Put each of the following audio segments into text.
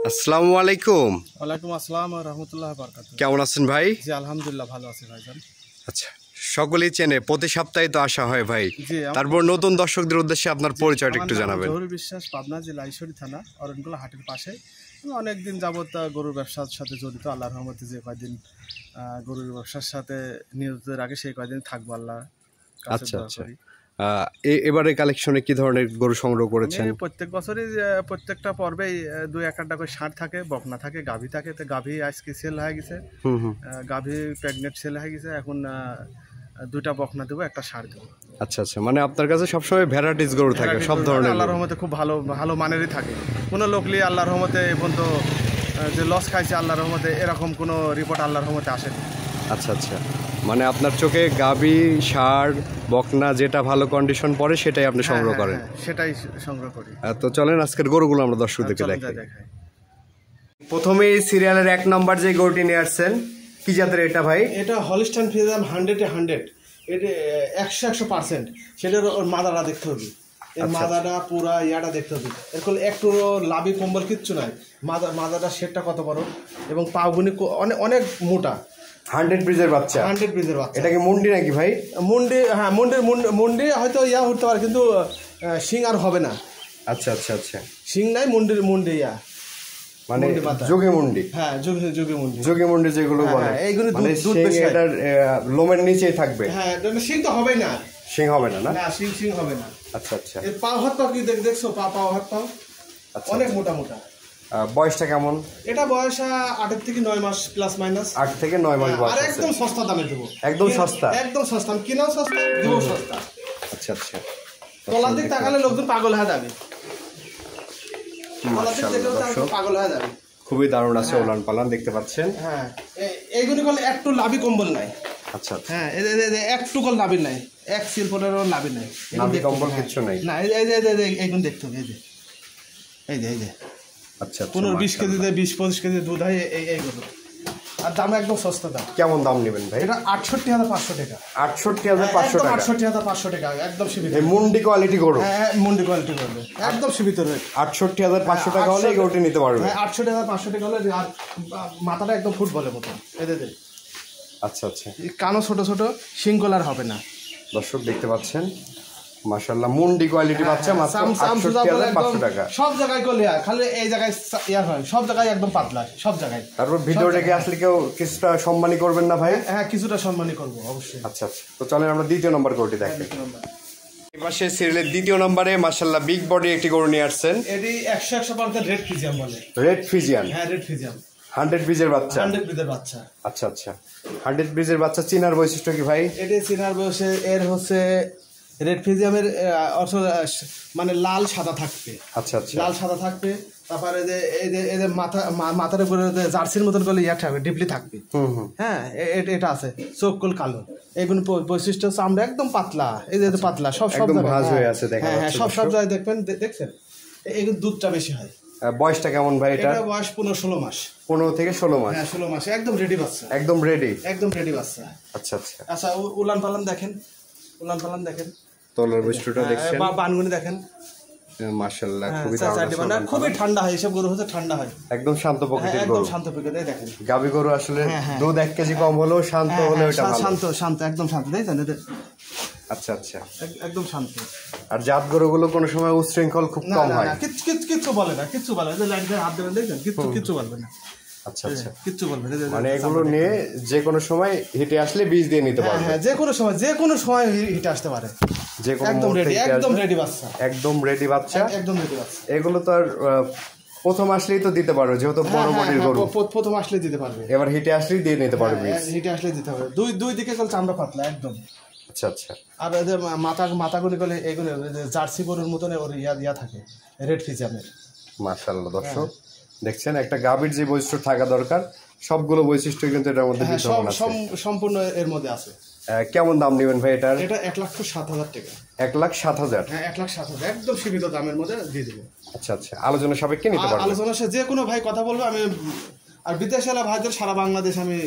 আসসালামু আলাইকুম। ওয়ালাইকুম আসসালাম ওয়া রাহমাতুল্লাহি ওয়া বারাকাতুহু। কেমন আছেন ভাই? জি আলহামদুলিল্লাহ ভালো আছি ভাইজান। আচ্ছা, সকলেই চেনে, প্রতি সপ্তাহে তো আসা হয় ভাই। জি তারপর নতুন দর্শকদের উদ্দেশ্যে আপনার পরিচয়টা একটু জানাবেন। জহুরুল বিশ্বাস, পাবনা জেলা ঈশ্বরদী থানা অরণকুলা হাটের পাশে। আমি অনেকদিন যাবত গরুর ব্যবসার সাথে জড়িত। আল্লাহর রহমতে যে কয়দিন গরুর ব্যবসার সাথে নিয়োজিত আগে সেই কয়দিন থাকবো আল্লাহ কাছে আচ্ছা দোয়া আচ্ছা। করি। এবারে কালেকশনে কি ধরনের গরু সংগ্রহ করেছেন? আমি প্রত্যেক বছরই প্রত্যেকটা পর্বেই দুই একটা করে ষাঁড় থাকে, বকনা থাকে, গাভী থাকে। তো গাভী আজকে সেল হয়ে গেছে, গাভী প্রেগনেন্ট সেল হয়ে গেছে। এখন দুইটা বকনা দেবো, একটা ষাঁড় দেবো। আচ্ছা আচ্ছা, মানে আপনার কাছে সবসময় ভ্যারাইটিস গরু থাকে, সব ধরনের? আল্লাহর রহমতে খুব ভালো ভালো মানেরই থাকে। কোনো লোকলি আল্লাহর রহমতে এখন তো যে লস খাইছে আল্লাহর রহমতে এরকম কোনো রিপোর্ট আল্লাহর রহমতে আসেনি। আচ্ছা আচ্ছা, মানে আপনার চোখে গাভী, ষাঁড়, বকনা যেটা ভালো কন্ডিশন পড়ে সেটাই আপনি সংগ্রহ করেন? সেটাই সংগ্রহ করি। তো চলেন আজকের গরুগুলো আমরা দর্শকদেরকে দেখাই। প্রথমেই সিরিয়ালের 1 নম্বর যে গরুটি নিয়ে আসছেন, কি জাতের এটা ভাই? এটা হলিস্টাইন ফ্রিজিয়ান 100-100, এটা 100%। সেটার ওর মাদাটা দেখতে হবে, এর মাদাটা পুরা ইয়াটা দেখতে হবে। এরকম একটু লাভি কম্বল কিচ্ছু নাই। মাদাটা শেডটা কত বড় এবং পাগুনি অনেক অনেক মোটা। 100 ব্রিজের বাচ্চা। 100 ব্রিজের বাচ্চা। এটা কি মুন্ডি নাকি ভাই? মুন্ডি, হ্যাঁ মুন্ডি হয়তো ইয়া উঠতে পারে, কিন্তু শিং আর হবে না। আচ্ছা আচ্ছা আচ্ছা, শিং নাই, মুন্ডি ইয়া মানে যোগী মুন্ডি। হ্যাঁ যোগী মুন্ডি যেগুলো বলে, এইগুলো মানে শিং এটার লোমের নিচেই থাকবে। হ্যাঁ, শিং তো হবে না। শিং হবে না? না, শিং হবে না। আচ্ছা আচ্ছা। এর পা হাত পাও কি দেখছো? পা হাত পাও অনেক মোটা মোটা। বয়সটা কেমন? এটা বয়স 8 থেকে 9 মাস প্লাস মাইনাস। 8 থেকে 9 মাস বয়স। আর একদম সস্তা দামে দেবো। একদম সস্তা? একদম সস্তা, কিনাও সস্তা, দেবো সস্তা। আচ্ছা আচ্ছা, তলার দিক তাকালে লোকজন পাগল হয়ে যাবে। পাগল হয়ে যাবে। খুবই দারুণ আছে ওলান পালান, দেখতে পাচ্ছেন। হ্যাঁ, এইগুলি বলে একটু লাভি কম্বল নাই। আচ্ছা আচ্ছা, হ্যাঁ, একটু কল লাভি নাই, এক সিলফোনেরও লাভি নাই, লাভি কম্বল কিছু নাই। না, এইগুলো দেখতে হবে। এই যে আচ্ছা, 15-20 কেজিতে 20-25 কেজি দুধ হয় এইগুলো। আর দাম একদম সস্তা দাম। কেমন দাম নেবেন ভাই? এটা 68,500 টাকা। 68,500 টাকা? 68,500 টাকা, একদম সীমিত। এই মুন্ডি কোয়ালিটি গরু? হ্যাঁ, মুন্ডি কোয়ালিটি করবে, একদম সীমিত রেট। 68,500 টাকা হলে এই গরুটি নিতে পারবে? হ্যাঁ, 68,500 টাকা হলে। আর মাথাটা একদম ফুটবলের মতো। এদের আচ্ছা আচ্ছা, কানও ছোট ছোট, সিংকলার হবে না। দর্শক দেখতে পাচ্ছেন, মাশাআল্লাহ মুন্ডি কোয়ালিটি বাচ্চা, মাত্র 68,500 টাকা। সব জায়গায় করলে খালি এই জায়গায় ইয়া হয়, সব জায়গায় একদম পাতলা, সব জায়গায়। তারপর ভিডিও দেখে আসলে কেউ কিছুটা সম্মানই করবেন না ভাই? হ্যাঁ, কিছুটা সম্মানই করবো অবশ্যই। আচ্ছা আচ্ছা, তো চলেন আমরা দ্বিতীয় নম্বর গরুটি দেখি। এই পাশে সিরিয়ালের দ্বিতীয় নম্বরে মাশাআল্লাহ বিগ বডি একটি গরু নিয়ে আসছেন। এটি 100% রেড ফ্রিজিয়ান বলে। Red Friesian? হ্যাঁ, রেড ফ্রিজিয়ান 100 ব্রিজের বাচ্চা। 100 ব্রিজের বাচ্চা। আচ্ছা আচ্ছা, 100 ব্রিজের বাচ্চা। চিনার বৈশিষ্ট্য কি ভাই? এটি চিনার বয়সে এর হচ্ছে রেড ফ্রিজিয়ামের অর্থ মানে লাল সাদা থাকবে। আচ্ছা আচ্ছা, লাল সাদা থাকবে। তারপরে এই যে মাথার উপরে জার্সির মতন করলে ইয়া থাকবে, ডিপলি থাকবে। হ্যাঁ, এটা আছে। চোখ কোল কালো, এগুলো বৈশিষ্ট্য হচ্ছে। আমরা একদম পাতলা, এই যে পাতলা, সব ভাঁজ হয়ে আছে দেখা যাচ্ছে। হ্যাঁ, সব জায়গায় দেখছেন, এগুলো দুধটা বেশি হয়। বয়সটা কেমন ভাই এটা? বয়স 15-16 মাস। 15 থেকে 16 মাস? হ্যাঁ, 16 মাসে একদম রেডি বাচ্চা। একদম রেডি? একদম রেডি বাচ্চা। আচ্ছা আচ্ছা। আচ্ছা, উলান পালান দেখেন, তলার বৈশিষ্ট্যটা দেখছেন, বানগুনি দেখেন। মাশাআল্লাহ খুবই দারুণ। খুবই ঠান্ডা হয়, এসব গরু হচ্ছে ঠান্ডা হয়, একদম শান্ত প্রকৃতির গরু। একদম শান্ত প্রকৃতির। দেখেন গাভী গরু আসলে দুধ 1 কেজি কম হলেও শান্ত হলে ওটা ভালো। শান্ত একদম শান্ত, দেখছেন? আচ্ছা আচ্ছা, একদম শান্ত। আর জাত গরুগুলো কোনো সময় উচ্ছৃঙ্খল খুব কম হয়? কিচ্ছু বলে না, কিচ্ছু বলে না। লাইট হাত দেবেন, দেখছেন? কিচ্ছু বলবে না। আচ্ছা আচ্ছা, কিচ্ছু বলবে না। মানে এগুলো নিয়ে যে কোনো সময় হিটে আসলে বীজ দিয়ে নিতে পারবে? হ্যাঁ, যে কোনো সময় হিটে আসতে পারে। যে কোনো একদম রেডি বাচ্চা। একদম রেডি বাচ্চা। এগুলো তো আর প্রথম আসলেই তো দিতে পারবে, যেহেতু বড় বডির গরু। প্রথম আসলেই দিতে পারবে, এবার হিটে আসলেই দিয়ে নিতে পারবে। হিটে আসলেই দিতে হবে। দুই দিকে কল চামড়া পাতলা একদম। আচ্ছা আচ্ছা, আর এদের মাথাগুলি করলে এগুলো জার্সি গরুর মতন ওর ইয়া থাকে, রেড ফ্রিজিয়ামের। মাশাআল্লাহ দর্শক দেখছেন, একটা গাভীর যে বৈশিষ্ট্য থাকা দরকার সবগুলো বৈশিষ্ট্য কিন্তু এটার মধ্যে বিদ্যমান আছে, সম্পূর্ণ এর মধ্যে আছে। কেমন দাম নেবেন ভাই এটার? এটা 1,07,000 টাকা। 1,07,000? হ্যাঁ, 1,07,000 একদম সীমিত দামের মধ্যে দিয়ে দেবো। আচ্ছা আচ্ছা, আলোচনা সাপেক্ষে নিতে পারবেন? আলোচনা যে কোনো ভাই কথা বলবো আমি। আর বিদেশে এলা ভাইদের সারা বাংলাদেশ আমি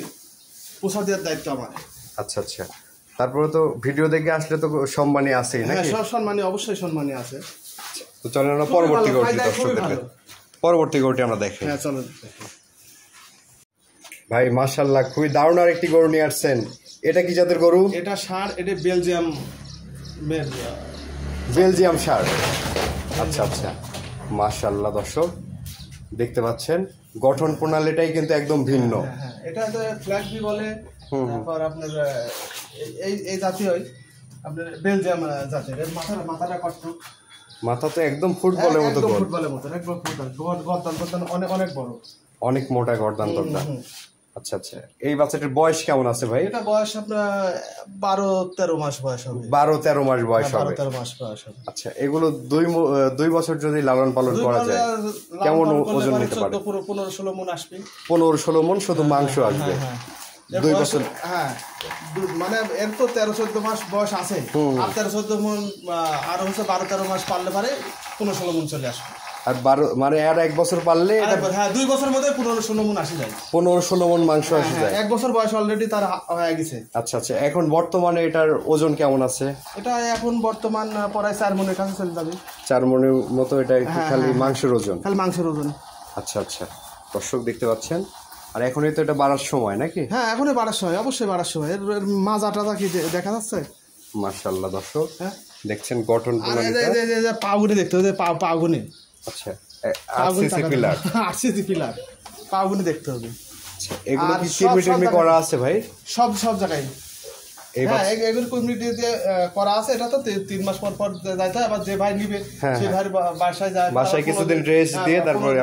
পোষা দেওয়ার দায়িত্ব আমার। আচ্ছা আচ্ছা, তারপরে তো ভিডিও দেখে আসলে তো সম্মানী আছেই নাকি? হ্যাঁ, সব সম্মানী, অবশ্যই সম্মানী আছে। তো চলেন আমরা পরবর্তী গরুটি দর্শকদের। পরবর্তী গরুটি আমরা দেখি। হ্যাঁ চলো। ভাই মাশাআল্লাহ খুবই দারুণ আর একটি গরু নিয়ে আসছেন। এটা কি জাতের গরু? এটা ষাঁড়, এটা বেলজিয়াম বেলজিয়াম ষাঁড়। আচ্ছা আচ্ছা, মাশাআল্লাহ দর্শক দেখতে পাচ্ছেন গঠন প্রণালীটাই কিন্তু একদম ভিন্ন। হ্যাঁ এটা ফ্ল্যাগ বি বলে, তারপর আপনার এই জাতীয় আপনার বেলজিয়াম জাতের। এর মাথাটা কষ্ট, মাথা তো একদম ফুটবলের মতো, ফুটবলের মতো একদম গর্দান অনেক বড়, অনেক মোটা গর্দানটা। আচ্ছা আচ্ছা, এই বাচ্চাটির বয়স কেমন আছে ভাই? এটা বয়স আপনার 12-13 মাস বয়স হবে। 12-13 মাস বয়স হবে। 12-13 মাস বয়স হবে। আচ্ছা, এগুলো 2 বছর যদি লালন পালন করা যায় কেমন ওজন নিতে পারে? 15-16 মণ আসবে। 15-16 মণ শুধু মাংস আসবে। 2 বছর। হ্যাঁ মানে এর তো 13-14 মাস বয়স আছে, আর 13-14 মণ আর হচ্ছে 12-13 মাস পারলে পারে 15-16 মণ চলে আসবে। আর 12 মানে আর 1 বছর পারলে হ্যাঁ 2 বছরের মধ্যে 15-16 মণ আসে যায়। 15-16 মণ মাংস আসে যায়। 1 বছর বয়স অলরেডি তার হয়ে গেছে। আচ্ছা আচ্ছা, এখন বর্তমানে এটার ওজন কেমন আছে? এটা এখন বর্তমান প্রায় 4 মণের কাছে চলে যাবে। 4 মণের মতো। এটা খালি মাংসের ওজন? খালি মাংসের ওজন। আচ্ছা আচ্ছা, দর্শক দেখতে পাচ্ছেন। আর এখনই তো এটা বাড়ার সময় নাকি? হ্যাঁ এখনই বাড়ার সময়, অবশ্যই বাড়ার সময়। এর মাজা টাজা কি দেখা যাচ্ছে? মাশাআল্লাহ দর্শক হ্যাঁ দেখছেন গঠন প্রণালীটা। পাগুনি দেখতে হবে, পাগুনি। আচ্ছা, আরসিসি পিলার, আরসিসি পিলার, পাগুনি দেখতে হবে। এগুলো কি কিডনি করা আছে ভাই? সব জায়গায়। হ্যাঁ এগুলো কমিউনিটি দিয়ে করা আছে। এটা তো 3 মাস পর যাইতে হয়। আবার যে ভাই নিবে সেই ভাই বাসায় যায়, বাসায় কিছুদিন রেস্ট দিয়ে তারপরে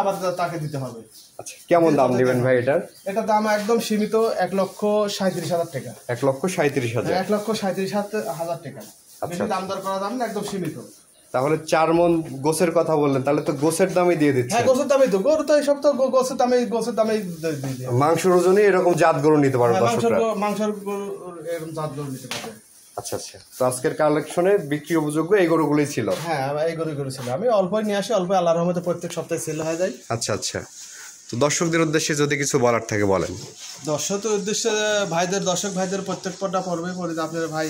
আবার তাকে দিতে হবে। আচ্ছা, কেমন দাম নেবেন ভাই এটার? এটা দাম একদম সীমিত, 1,37,000 টাকা। 1,37,000? 1,37,000 টাকা। বেশি দাম দর করা দাম না, একদম সীমিত। তাহলে 4 মণ গোছের কথা বললেন, তাহলে তো গোছের দামই দিয়ে দিচ্ছেন। হ্যাঁ গোছের দামই তো, গরু তো এইসব তো গোছের দামই দিয়ে। মাংসের ওজনে এরকম জাত গরু নিতে পারবে দর্শকরা? মাংসের গরু এরকম জাত গরু নিতে পারবে। আচ্ছা আচ্ছা, তো আজকের কালেকশনে বিক্রি উপযোগ্য এই গরুগুলোই ছিল? হ্যাঁ এই গরু ছিল। আমি অল্পই নিয়ে আসি, অল্প আল্লাহর রহমতে প্রত্যেক সপ্তাহে সেল হয়ে যায়। আচ্ছা আচ্ছা, তো দর্শকদের উদ্দেশ্যে যদি কিছু বলার থাকে বলেন। দর্শকদের উদ্দেশ্যে দর্শক ভাইদের প্রত্যেক পর্দা পড়বে আপনার ভাই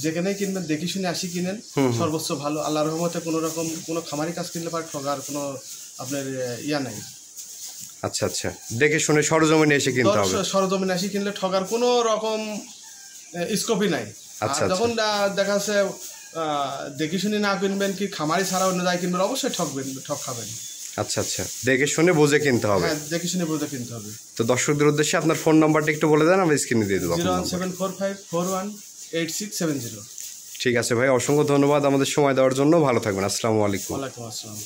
যেখানেই কিনবেন দেখে শুনে আসি কিনেন, সর্বোচ্চ ভালো। আল্লাহর রহমতে কোনো রকম কোনো খামারি কাজ কিনলে পারে ঠগার কোনো আপনার ইয়া নাই। আচ্ছা আচ্ছা, দেখে শুনে সরজমিনে এসে কিনতে হবে। সরজমিনে এসে কিনলে ঠগার কোনো রকম স্কোপই নাই। আচ্ছা, যখন দেখা যাচ্ছে দেখে শুনে না কিনবেন, কি খামারি ছাড়া অন্য জায়গায় কিনবেন, অবশ্যই ঠক খাবেন। আচ্ছা আচ্ছা, দেখে শুনে বুঝে কিনতে হবে। হ্যাঁ দেখে শুনে বুঝে কিনতে হবে। তো দর্শকদের উদ্দেশ্যে আপনার ফোন নাম্বারটা একটু বলে দেন, আমি স্ক্রিনে দিয়ে দেবো। 01745418670। ঠিক আছে ভাই, অসংখ্য ধন্যবাদ আমাদের সময় দেওয়ার জন্য। ভালো থাকবেন। আসসালামু আলাইকুম। ওয়ালাইকুম আসসালাম।